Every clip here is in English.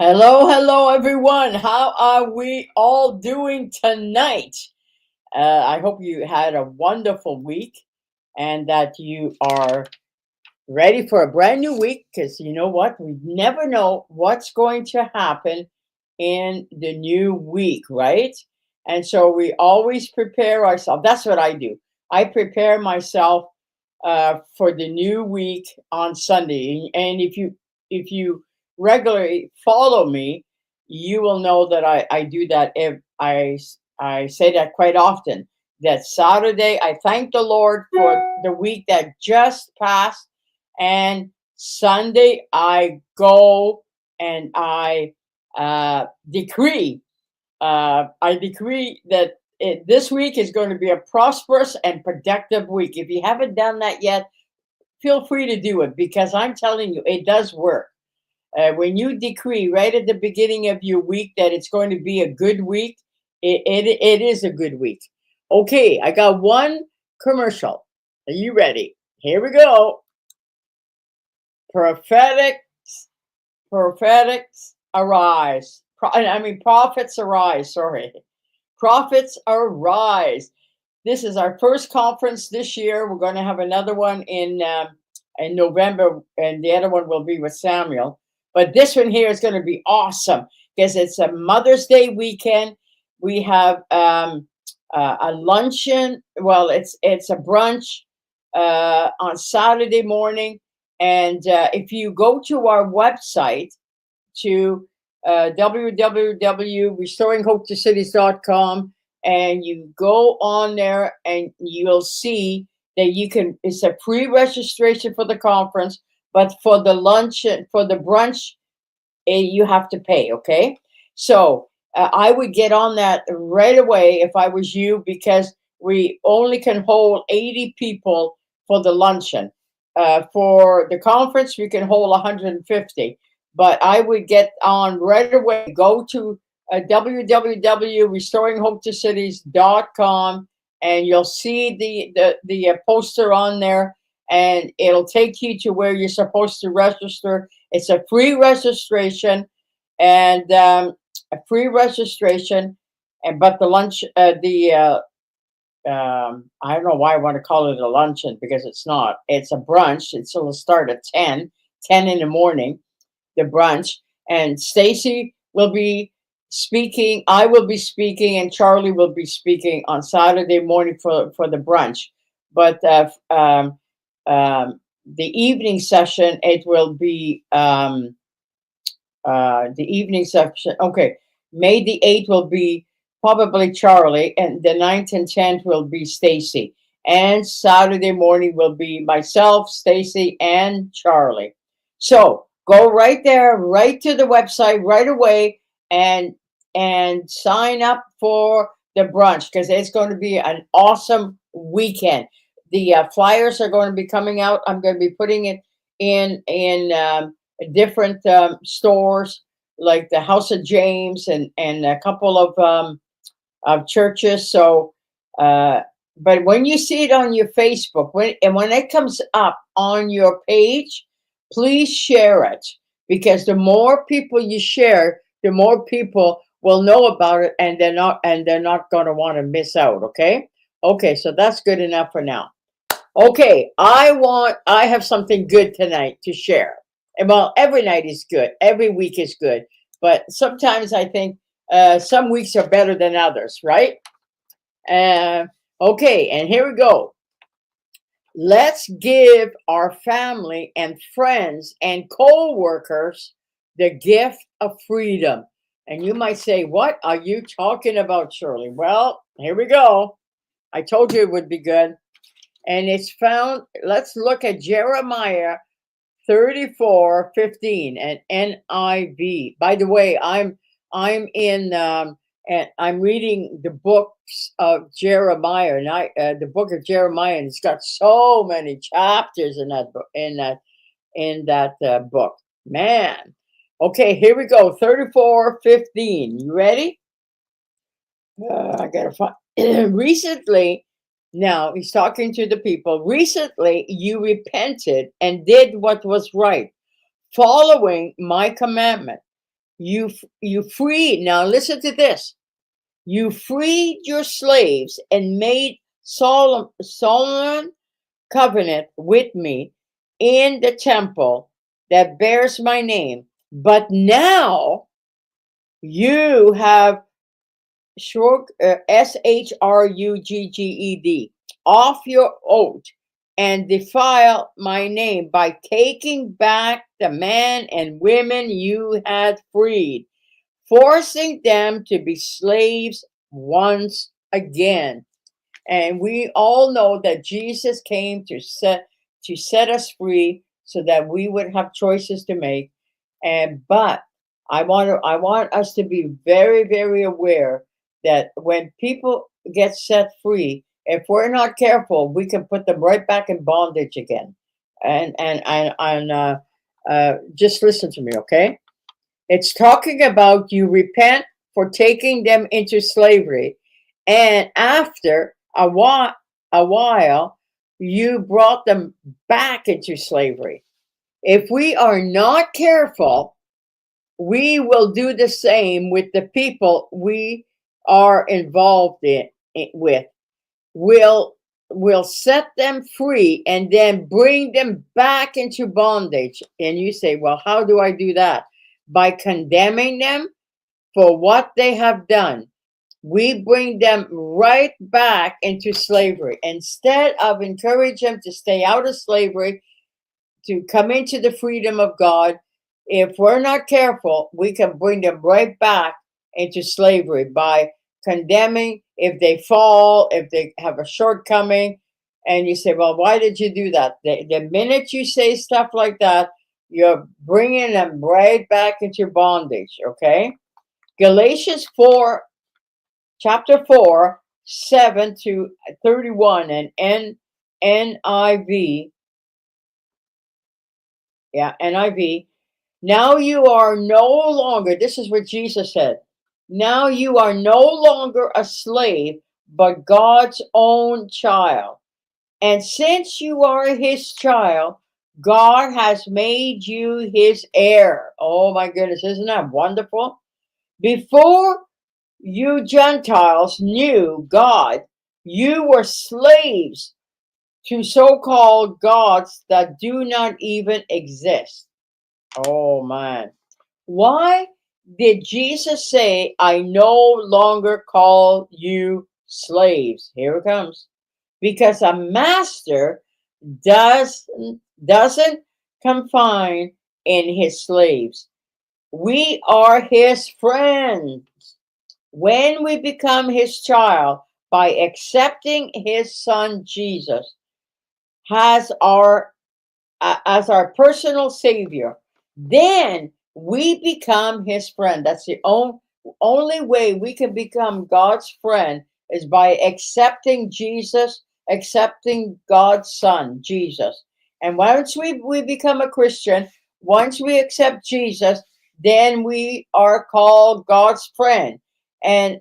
Hello, hello, everyone. How are we all doing tonight? I hope you had a wonderful week and that you are ready for a brand new week because you know what? We never know what's going to happen in the new week, right? And so we always prepare ourselves. That's what I do. I prepare myself for the new week on Sunday. And if you regularly follow me, you will know that I do that. If I say that quite often. That Saturday, I thank the Lord for the week that just passed, and Sunday I go and decree. I decree that this week is going to be a prosperous and productive week. If you haven't done that yet, feel free to do it because I'm telling you, it does work. When you decree right at the beginning of your week that it's going to be a good week, it is a good week. Okay, I got one commercial. Are you ready? Here we go. Prophetic, prophetics arise. Prophets arise. Sorry, prophets arise. This is our first conference this year. We're going to have another one in November, and the other one will be with Samuel. But this one here is going to be awesome because it's a Mother's Day weekend. We have a luncheon. Well, it's a brunch on Saturday morning, and if you go to our website to www.restoringhopetocities.com and you go on there and you'll see that it's a free registration for the conference, but for the luncheon, for the brunch, you have to pay. Okay. So I would get on that right away if I was you, because we only can hold 80 people for the luncheon. For the conference, we can hold 150. But I would get on right away. Go to www.restoringhopetocities.com and you'll see the poster on there, and it'll take you to where you're supposed to register. It's a free registration, and a free registration, and but the lunch, I don't know why I want to call it a luncheon because it's not. It's a brunch. It'll start at 10 in the morning, the brunch. And Stacy will be speaking. I will be speaking, and Charlie will be speaking on Saturday morning for the brunch. But the evening session, it will be the evening session. Okay, May the 8th will be probably Charlie, and the 9th and 10th will be Stacy. And Saturday morning will be myself, Stacy, and Charlie. So go right there, right to the website right away, and sign up for the brunch because it's going to be an awesome weekend. The flyers are going to be coming out. I'm going to be putting it in different stores like the House of James and a couple of churches. So, but when you see it on your Facebook, when it comes up on your page, please share it, because the more people you share, the more people will know about it, and they're not going to want to miss out. Okay, okay, so that's good enough for now. Okay, I have something good tonight to share. And well, every night is good, every week is good, but sometimes I think some weeks are better than others, right? Uh, okay, and here we go. Let's give our family and friends and co-workers the gift of freedom. And you might say, what are you talking about, Shirley? Well, here we go. I told you it would be good. And it's found, let's look at Jeremiah 34:15 and NIV. By the way, I'm in and I'm reading the books of Jeremiah, and the book of Jeremiah, and it's got so many chapters in that book, in that book. Man. Okay, here we go. 34:15. You ready? I gotta find recently. Now he's talking to the people. Recently, you repented and did what was right, following my commandment. You freed. Now listen to this. You freed your slaves and made solemn covenant with me in the temple that bears my name. But now you have Shrugged off your oath and defile my name by taking back the men and women you had freed, forcing them to be slaves once again. And we all know that Jesus came to set us free so that we would have choices to make. And but I want us to be very, very aware that when people get set free, if we're not careful, we can put them right back in bondage again. And just listen to me, okay? It's talking about you repent for taking them into slavery, and after a while, you brought them back into slavery. If we are not careful, we will do the same with the people we are involved with. We'll will set them free and then bring them back into bondage. And you say, well, how do I do that? By condemning them for what they have done. We bring them right back into slavery. Instead of encourage them to stay out of slavery, to come into the freedom of God, if we're not careful, we can bring them right back into slavery by condemning if they fall, if they have a shortcoming. And you say, well, why did you do that? The minute you say stuff like that, you're bringing them right back into bondage, okay? Galatians 4, chapter 4, 7 to 31, and NIV, yeah, NIV. Now you are no longer, this is what Jesus said. Now you are no longer a slave, but God's own child. And since you are his child, God has made you his heir. Oh my goodness, isn't that wonderful? Before you Gentiles knew God, you were slaves to so called gods that do not even exist. Oh man. Why did Jesus say, I no longer call you slaves? Here it comes. Because a master doesn't confine in his slaves. We are his friends. When we become his child by accepting his son Jesus as our personal savior, then we become his friend. That's the only way we can become God's friend is by accepting Jesus, accepting God's son, Jesus. And once we become a Christian, once we accept Jesus, then we are called God's friend. And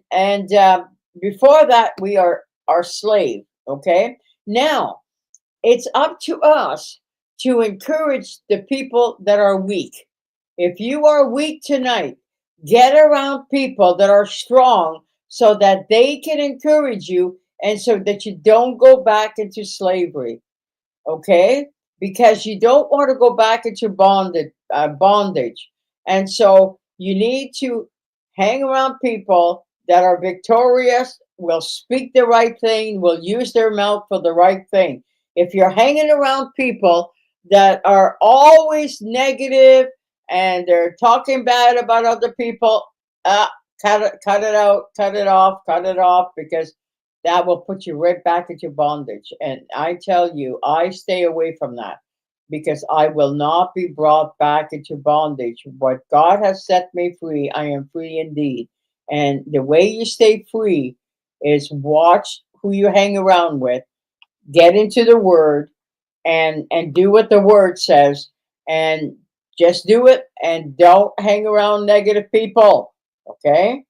before that, we are our slave. Okay. Now it's up to us to encourage the people that are weak. If you are weak tonight, get around people that are strong so that they can encourage you and so that you don't go back into slavery. Okay? Because you don't want to go back into bondage. And so you need to hang around people that are victorious, will speak the right thing, will use their mouth for the right thing. If you're hanging around people that are always negative and they're talking bad about other people, cut it out, cut it off, because that will put you right back into bondage. And I tell you, I stay away from that because I will not be brought back into bondage. What God has set me free, I am free indeed. And the way you stay free is watch who you hang around with, get into the word, and do what the word says, and just do it, and don't hang around negative people. Okay?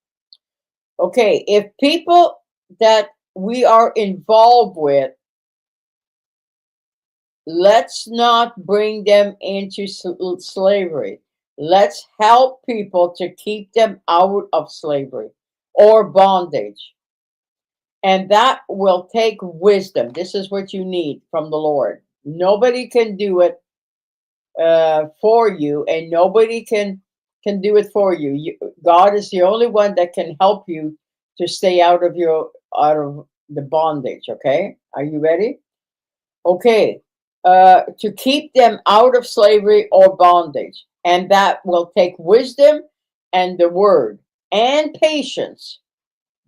Okay, if people that we are involved with, let's not bring them into slavery. Let's help people to keep them out of slavery or bondage. And that will take wisdom. This is what you need from the Lord. Nobody can do it for you, and nobody can do it for you. God is the only one that can help you to stay out of the bondage. Okay, are you ready? Okay, to keep them out of slavery or bondage, and that will take wisdom and the word and patience.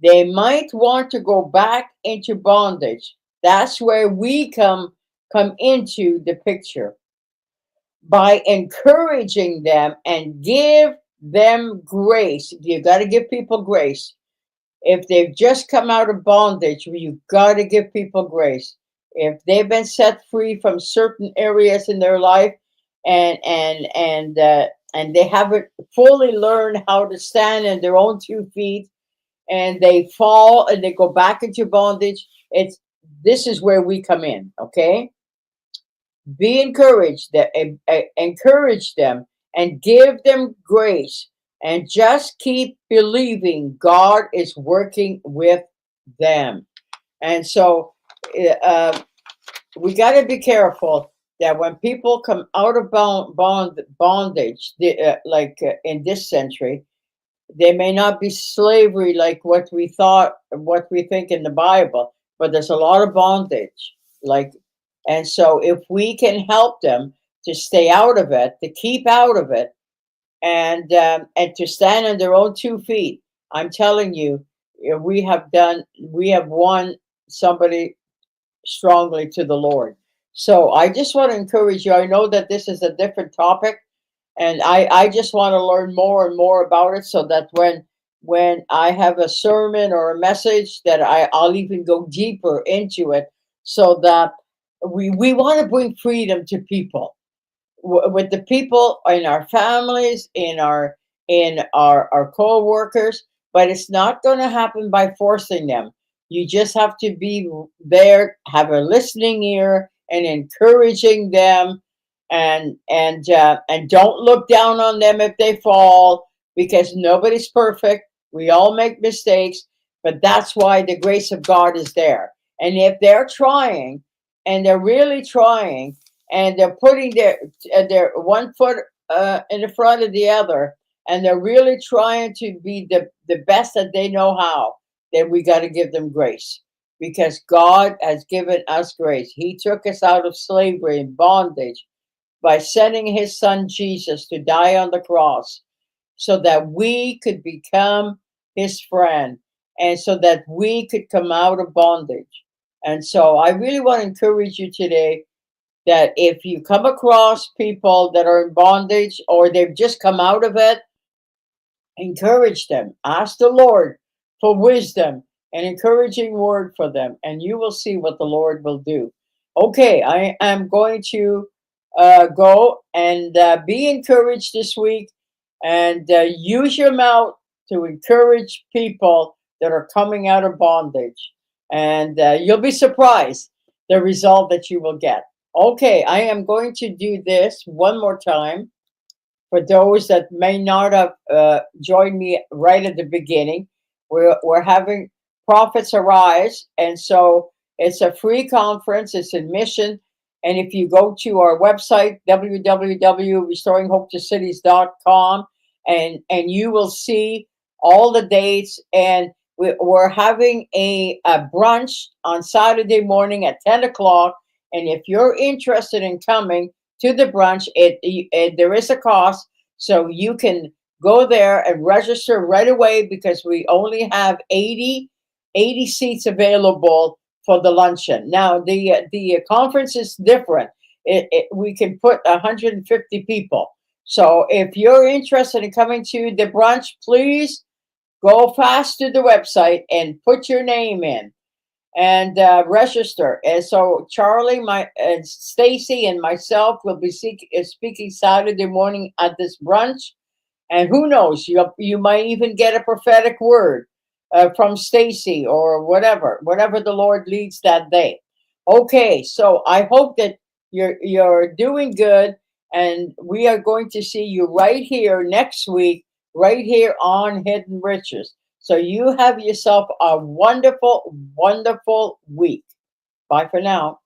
They might want to go back into bondage. That's where we come into the picture by encouraging them and give them grace. You got to give people grace. If they've just come out of bondage, you got to give people grace. If they've been set free from certain areas in their life, and they haven't fully learned how to stand on their own 2 feet, and they fall and they go back into bondage, it's this is where we come in. Okay, be encouraged, encourage them and give them grace, and just keep believing God is working with them. And so uh, we got to be careful that when people come out of bondage, in this century, they may not be slavery like what we think in the Bible, but there's a lot of bondage. Like, and so if we can help them to stay out of it, to keep out of it, and to stand on their own 2 feet, I'm telling you, we have won somebody strongly to the Lord. So I just want to encourage you. I know that this is a different topic, and I just want to learn more and more about it, so that when I have a sermon or a message, that I'll even go deeper into it, so that we want to bring freedom to people, with the people in our families, in our co-workers. But it's not going to happen by forcing them. You just have to be there, have a listening ear, and encouraging them, and don't look down on them if they fall, because nobody's perfect. We all make mistakes, but that's why the grace of God is there. And if they're trying, and they're really trying, and they're putting their one foot in the front of the other, and they're really trying to be the best that they know how, then we got to give them grace, because God has given us grace. He took us out of slavery and bondage by sending his son Jesus to die on the cross, so that we could become his friend, and so that we could come out of bondage. And so I really want to encourage you today, that if you come across people that are in bondage, or they've just come out of it, encourage them. Ask the Lord for wisdom and encouraging word for them, and you will see what the Lord will do. Okay, I am going to go and be encouraged this week, and use your mouth to encourage people that are coming out of bondage. And you'll be surprised the result that you will get. Okay, I am going to do this one more time for those that may not have joined me right at the beginning. We're having Prophets Arise, and so it's a free conference. It's admission, and if you go to our website, www.restoringhopetocities.com, and you will see all the dates. And we're having a brunch on Saturday morning at 10 o'clock. And if you're interested in coming to the brunch, there is a cost, so you can go there and register right away, because we only have 80 seats available for the luncheon. Now the conference is different. We can put 150 people. So if you're interested in coming to the brunch, please go fast to the website and put your name in, and register. And so Charlie, Stacy, and myself will be speaking Saturday morning at this brunch. And who knows, you might even get a prophetic word from Stacy, or whatever the Lord leads that day. Okay, so I hope that you're doing good, And we are going to see you right here next week, right here on Hidden Riches. So you have yourself a wonderful, wonderful week. Bye for now.